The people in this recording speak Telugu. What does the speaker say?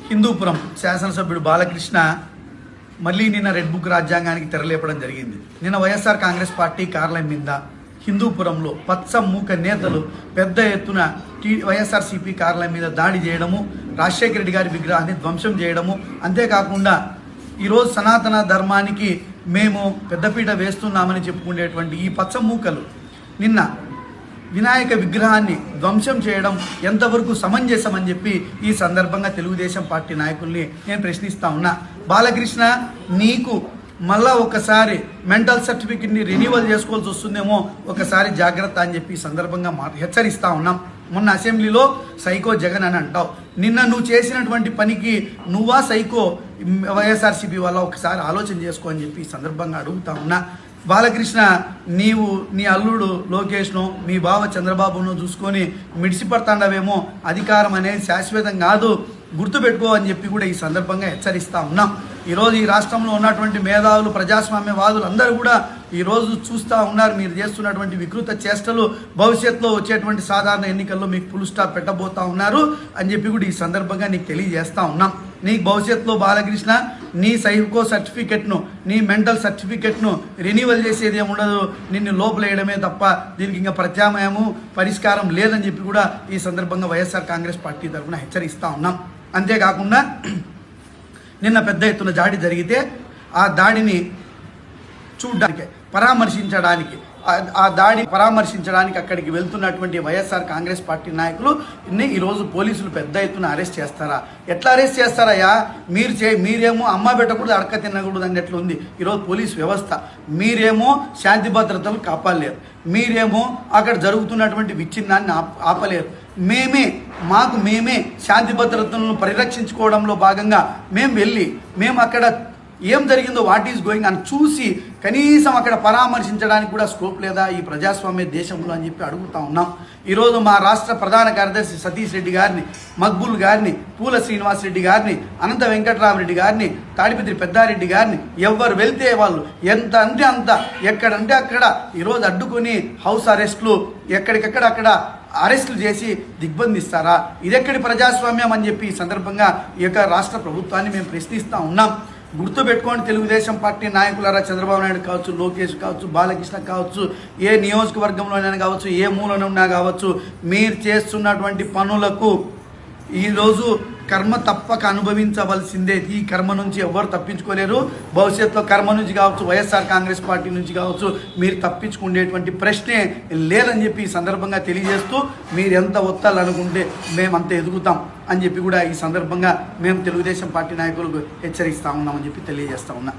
హిందూపురం శాసనసభ్యుడు బాలకృష్ణ మళ్ళీ నిన్న రెడ్ బుక్ రాజ్యాంగానికి తెరలేపడం జరిగింది. నిన్న వైఎస్ఆర్ కాంగ్రెస్ పార్టీ కార్యాలయం మీద హిందూపురంలో పచ్చ మూక నేతలు పెద్ద ఎత్తున వైఎస్ఆర్సీపీ కార్యాలయం మీద దాడి చేయడము, రాజశేఖర రెడ్డి గారి విగ్రహాన్ని ధ్వంసం చేయడము, అంతేకాకుండా ఈరోజు సనాతన ధర్మానికి మేము పెద్దపీట వేస్తున్నామని చెప్పుకునేటువంటి ఈ పచ్చ మూకలు నిన్న వినాయక విగ్రహాన్ని ధ్వంసం చేయడం ఎంతవరకు సమంజసమని చెప్పి ఈ సందర్భంగా తెలుగుదేశం పార్టీ నాయకుల్ని నేను ప్రశ్నిస్తా ఉన్నా. బాలకృష్ణ, నీకు మళ్ళా ఒకసారి మెంటల్ సర్టిఫికెట్ని రెన్యూవల్ చేసుకోవాల్సి వస్తుందేమో, ఒకసారి జాగ్రత్త అని చెప్పి ఈ సందర్భంగా హెచ్చరిస్తా ఉన్నాం. మొన్న అసెంబ్లీలో సైకో జగన్ అని అంటావు. నిన్న నువ్వు చేసినటువంటి పనికి నువ్వా సైకో వైఎస్ఆర్సీపీ వల్ల ఒకసారి ఆలోచన చేసుకో అని చెప్పి ఈ సందర్భంగా అడుగుతా ఉన్నా. బాలకృష్ణ, నీవు నీ అల్లుడు లోకేష్ను, మీ బావ చంద్రబాబును చూసుకొని మిడిసిపడతాండవేమో, అధికారం అనేది శాశ్వతం కాదు, గుర్తుపెట్టుకో అని చెప్పి కూడా ఈ సందర్భంగా హెచ్చరిస్తా ఉన్నాం. ఈరోజు ఈ రాష్ట్రంలో ఉన్నటువంటి మేధావులు, ప్రజాస్వామ్యవాదులు అందరూ కూడా ఈరోజు చూస్తూ ఉన్నారు మీరు చేస్తున్నటువంటి వికృత చేష్టలు. భవిష్యత్తులో వచ్చేటువంటి సాధారణ ఎన్నికల్లో మీకు ఫుల్ స్టాప్ పెట్టబోతా ఉన్నారు అని చెప్పి కూడా ఈ సందర్భంగా నీకు తెలియజేస్తా ఉన్నాం. నీకు భవిష్యత్తులో బాలకృష్ణ నీ సైకో సర్టిఫికెట్ను, నీ మెంటల్ సర్టిఫికెట్ను రెన్యూవల్ చేసేది ఏముండదు, నిన్ను లోపలేయడమే తప్ప దీనికి ఇంకా ప్రత్యామ్నాయము పరిష్కారం లేదని చెప్పి కూడా ఈ సందర్భంగా వైఎస్ఆర్ కాంగ్రెస్ పార్టీ తరఫున హెచ్చరిస్తూ ఉన్నాం. అంతేకాకుండా నిన్న పెద్ద ఎత్తున దాడి జరిగితే ఆ దాడిని చూడడానికి పరామర్శించడానికి అక్కడికి వెళ్తున్నటువంటి వైఎస్ఆర్ కాంగ్రెస్ పార్టీ నాయకులు ఈరోజు పోలీసులు పెద్ద ఎత్తున అరెస్ట్ చేస్తారా? ఎట్లా అరెస్ట్ చేస్తారయ్యా? మీరేమో అమ్మ పెట్టకూడదు, అడక తినకూడదు అన్నట్లు ఉంది ఈరోజు పోలీస్ వ్యవస్థ. మీరేమో శాంతి భద్రతలు కాపాడలేరు, మీరేమో అక్కడ జరుగుతున్నటువంటి విచ్ఛిన్నాన్ని ఆపలేరు. మేమే శాంతి భద్రతలను పరిరక్షించుకోవడంలో భాగంగా మేము అక్కడ ఏం జరిగిందో, వాట్ ఈజ్ గోయింగ్ అని చూసి కనీసం అక్కడ పరామర్శించడానికి కూడా స్కోప్ లేదా ఈ ప్రజాస్వామ్య దేశంలో అని చెప్పి అడుగుతా ఉన్నాం. ఈరోజు మా రాష్ట్ర ప్రధాన కార్యదర్శి సతీష్ రెడ్డి గారిని, మక్బుల్ గారిని, పూల శ్రీనివాస్ రెడ్డి గారిని, అనంత వెంకటరామరెడ్డి గారిని, తాడిపత్రి పెద్దారెడ్డి గారిని ఎవరు వెళ్తే వాళ్ళు ఎంత అంటే అంత, ఎక్కడంటే అక్కడ ఈరోజు అడ్డుకొని హౌస్ అరెస్టులు, ఎక్కడికక్కడ అక్కడ అరెస్టులు చేసి దిగ్బంధిస్తారా? ఇదెక్కడి ప్రజాస్వామ్యం అని చెప్పి ఈ సందర్భంగా ఈ యొక్క రాష్ట్ర ప్రభుత్వాన్ని మేము ప్రశ్నిస్తూ ఉన్నాం. గుర్తుపెట్టుకోండి తెలుగుదేశం పార్టీ నాయకులారా, చంద్రబాబు నాయుడు కావచ్చు, లోకేష్ కావచ్చు, బాలకృష్ణ కావచ్చు, ఏ నియోజకవర్గంలోనైనా కావచ్చు, ఏ మూలనున్నా కావచ్చు, మీరు చేస్తున్నటువంటి పనులకు ఈరోజు కర్మ తప్పక అనుభవించవలసిందే. ఈ కర్మ నుంచి ఎవరు తప్పించుకోలేరు. భవిష్యత్తులో కర్మ నుంచి కావచ్చు, వైఎస్ఆర్ కాంగ్రెస్ పార్టీ నుంచి కావచ్చు, మీరు తప్పించుకునేటువంటి ప్రశ్నే లేదని చెప్పి ఈ సందర్భంగా తెలియజేస్తూ, మీరు ఎంత ఒత్తాలనుకుంటే మేమంత ఎదుగుతాం అని చెప్పి కూడా ఈ సందర్భంగా మేము తెలుగుదేశం పార్టీ నాయకులకు హెచ్చరిస్తా ఉన్నామని చెప్పి తెలియజేస్తా ఉన్నా.